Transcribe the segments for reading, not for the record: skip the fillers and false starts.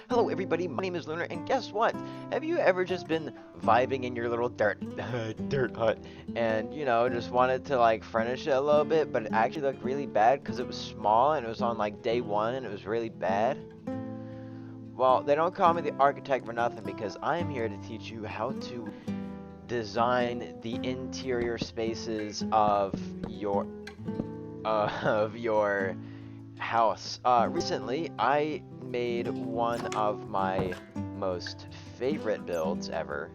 Hello everybody, my name is Lunar, and guess what? Have you ever just been vibing in your little dirt hut and, just wanted to like furnish it a little bit, but it actually looked really bad because it was small and it was on like day one and it was really bad? Well, they don't call me the architect for nothing because I am here to teach you how to design the interior spaces of your house. Recently, I made one of my most favorite builds ever,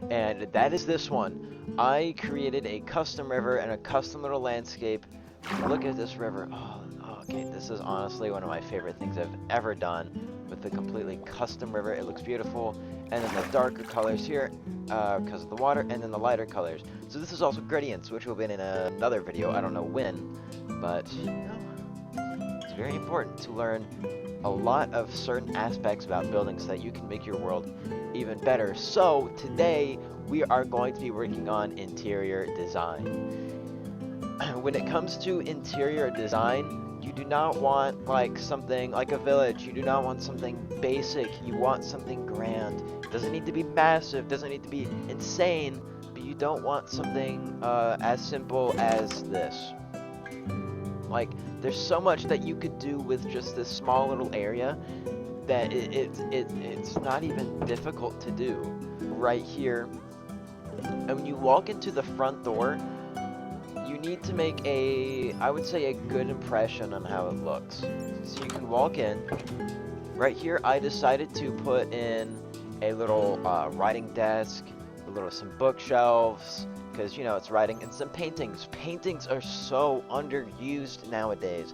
and that is this one. I created a custom river and a custom little landscape. Look at this river. Oh, okay, this is honestly one of my favorite things I've ever done with the completely custom river. It looks beautiful. And then the darker colors here because of the water, and then the lighter colors. So this is also gradients, which will be in another video. I don't know when, but it's very important to learn a lot of certain aspects about buildings so that you can make your world even better. So today we are going to be working on interior design. When it comes to interior design, you do not want like something like a village. You do not want something basic. You want something grand. It doesn't need to be massive, doesn't need to be insane, but you don't want something as simple as this. Like, there's so much that you could do with just this small little area that it's not even difficult to do. Right here, and when you walk into the front door, you need to make I would say, a good impression on how it looks. So you can walk in. Right here, I decided to put in a little writing desk, some bookshelves, because, it's writing, and some paintings. Paintings are so underused nowadays.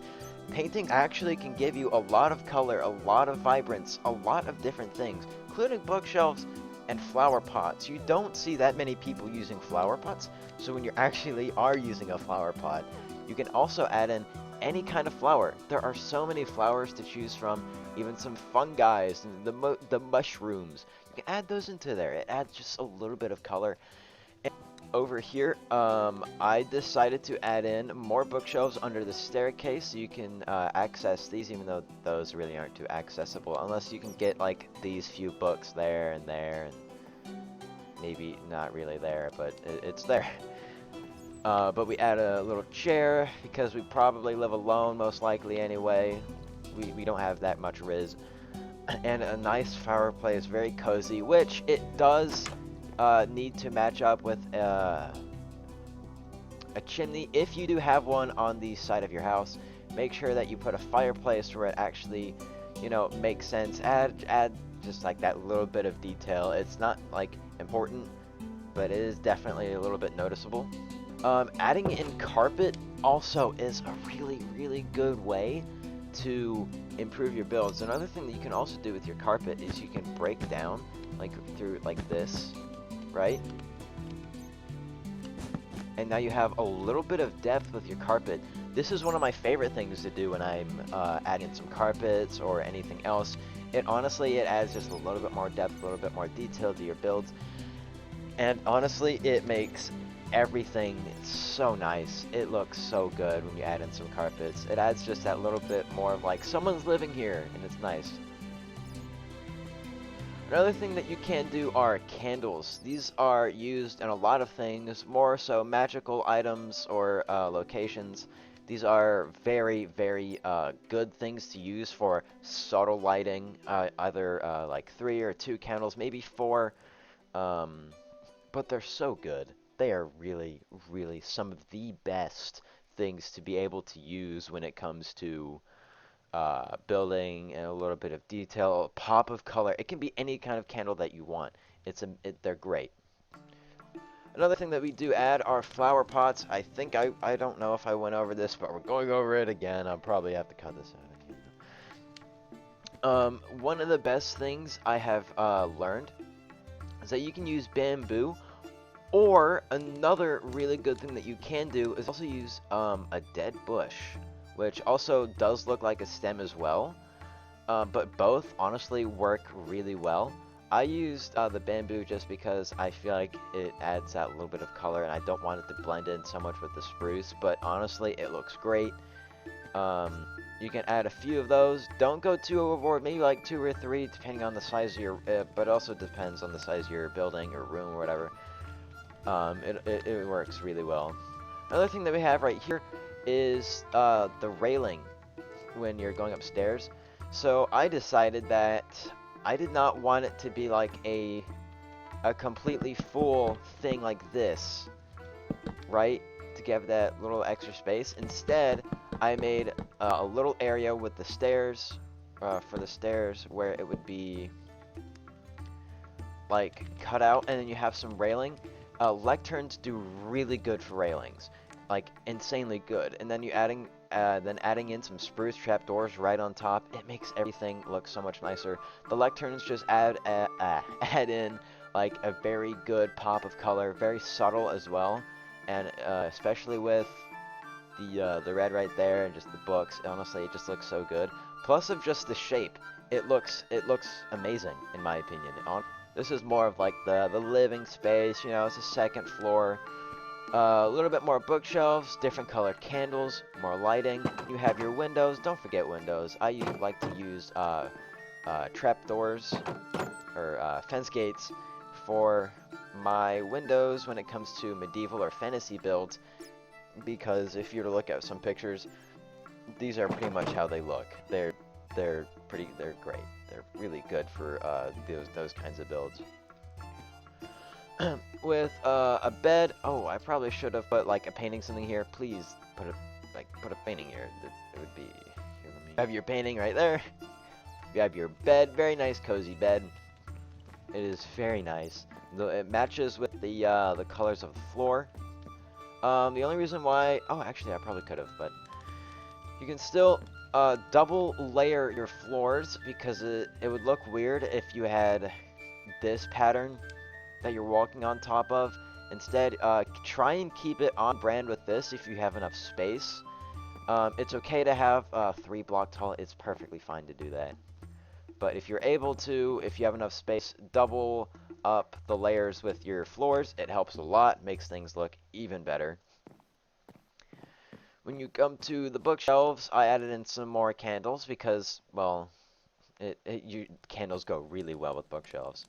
Painting actually can give you a lot of color, a lot of vibrance, a lot of different things, including bookshelves and flower pots. You don't see that many people using flower pots, so when you actually are using a flower pot, you can also add in any kind of flower. There are so many flowers to choose from, even some fungi and the mushrooms. You can add those into there. It adds just a little bit of color. And over here, I decided to add in more bookshelves under the staircase so you can access these, even though those really aren't too accessible, unless you can get like these few books there and maybe not really there, but it's there. But we add a little chair because we probably live alone, most likely anyway. We don't have that much riz. And a nice fireplace, very cozy, which it does need to match up with a chimney. If you do have one on the side of your house, make sure that you put a fireplace where it actually, makes sense. Add just like that little bit of detail. It's not like important, but it is definitely a little bit noticeable. Adding in carpet also is a really, really good way to improve your builds. Another thing that you can also do with your carpet is you can break down like through like this, right? And now you have a little bit of depth with your carpet. This is one of my favorite things to do when I'm adding some carpets or anything else. It adds just a little bit more depth, a little bit more detail to your builds. And honestly, it makes everything so nice. It looks so good when you add in some carpets. It adds just that little bit more of like someone's living here, and it's nice. Another thing that you can do are candles. These are used in a lot of things, more so magical items or locations. These are very, very good things to use for subtle lighting, either like 3 or 2 candles, maybe 4. But they're so good. They are really, really some of the best things to be able to use when it comes to building and a little bit of detail, a pop of color. It can be any kind of candle that you want. They're great. Another thing that we do add are flower pots. I don't know if I went over this, but we're going over it again. I'll probably have to cut this out. One of the best things I have learned is that you can use bamboo, or another really good thing that you can do is also use a dead bush, which also does look like a stem as well, but both honestly work really well. I used the bamboo just because I feel like it adds that little bit of color and I don't want it to blend in so much with the spruce, but honestly it looks great. You can add a few of those. Don't go too overboard, maybe like 2 or 3, depending on the size of your, but also depends on the size of your building or room or whatever. It works really well. Another thing that we have right here is the railing when you're going upstairs. So I decided that I did not want it to be like a completely full thing like this, right? To give that little extra space. Instead, I made a little area with the stairs, for the stairs, where it would be like cut out, and then you have some railing. Lecterns do really good for railings, like insanely good. And then adding in some spruce trapdoors right on top, it makes everything look so much nicer. The lecterns just add in like a very good pop of color, very subtle as well, and especially with the red right there and just the books. Honestly, it just looks so good. Plus of just the shape, it looks amazing in my opinion. This is more of like the living space, you know, it's a second floor. A little bit more bookshelves, different colored candles, more lighting. You have your windows. Don't forget windows. I like to use trapdoors or fence gates for my windows when it comes to medieval or fantasy builds, because if you were to look at some pictures, these are pretty much how they look. They're great. They're really good for those kinds of builds. With a bed. Oh, I probably should have put like a painting something here. Please put a painting here. It would be here. Let me have your painting right there. You have your bed. Very nice, cozy bed. It is very nice. It matches with the colors of the floor. The only reason why, oh, actually, I probably could have, but you can still double layer your floors, because it would look weird if you had this pattern that you're walking on top of. Instead, try and keep it on brand with this if you have enough space. It's okay to have 3 block tall. It's perfectly fine to do that. But if you're able to, if you have enough space, double up the layers with your floors. It helps a lot, makes things look even better. When you come to the bookshelves, I added in some more candles because, well, candles go really well with bookshelves.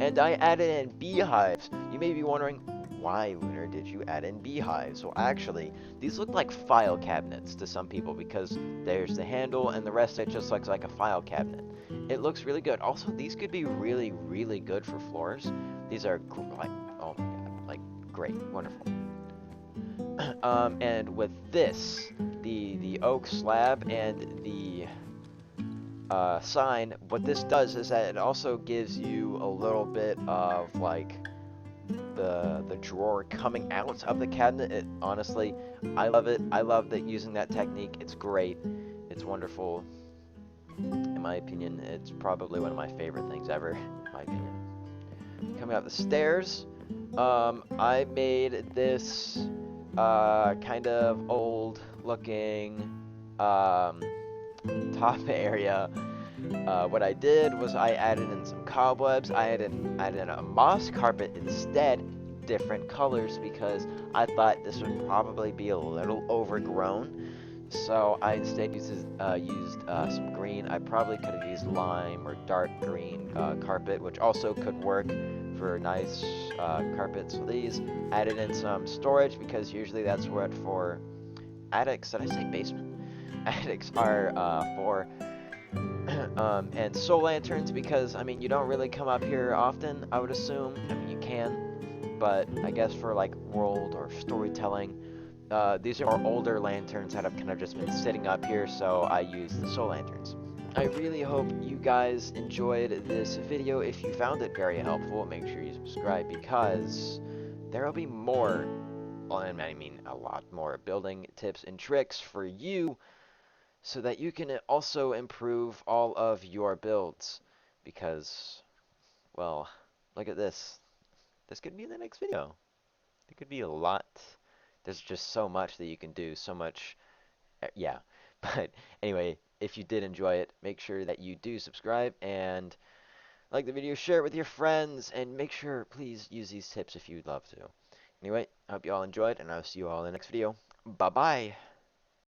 And I added in beehives. You may be wondering, why, Lunar, did you add in beehives? Well, actually, these look like file cabinets to some people because there's the handle and the rest of it just looks like a file cabinet. It looks really good. Also, these could be really, really good for floors. These are like, oh my god, like great, wonderful. And with this, the oak slab and the sign, what this does is that it also gives you a little bit of like the drawer coming out of the cabinet. It honestly, I love it. I love that using that technique. It's great. It's wonderful. In my opinion, it's probably one of my favorite things ever. In my opinion. Coming up the stairs, I made this kind of old looking top area. What I did was I added in some cobwebs. I added in a moss carpet instead, different colors, because I thought this would probably be a little overgrown. So I instead used some green. I probably could have used lime or dark green carpet, which also could work for nice carpets. For these, added in some storage because usually that's what for attics. Did I say basement? Attics are for. And soul lanterns, because I mean you don't really come up here often, I would assume. I mean you can, but I guess for like world or storytelling, these are older lanterns that have kind of just been sitting up here, so I use the soul lanterns. I really hope you guys enjoyed this video. If you found it very helpful, make sure you subscribe, because there will be more, and I mean a lot more, building tips and tricks for you, so that you can also improve all of your builds. Because, well, look at this. This could be the next video. It could be a lot. There's just so much that you can do, so much, yeah. But anyway, if you did enjoy it, make sure that you do subscribe and like the video, share it with your friends, and make sure, please, use these tips if you'd love to. Anyway, I hope you all enjoyed, and I'll see you all in the next video. Bye-bye.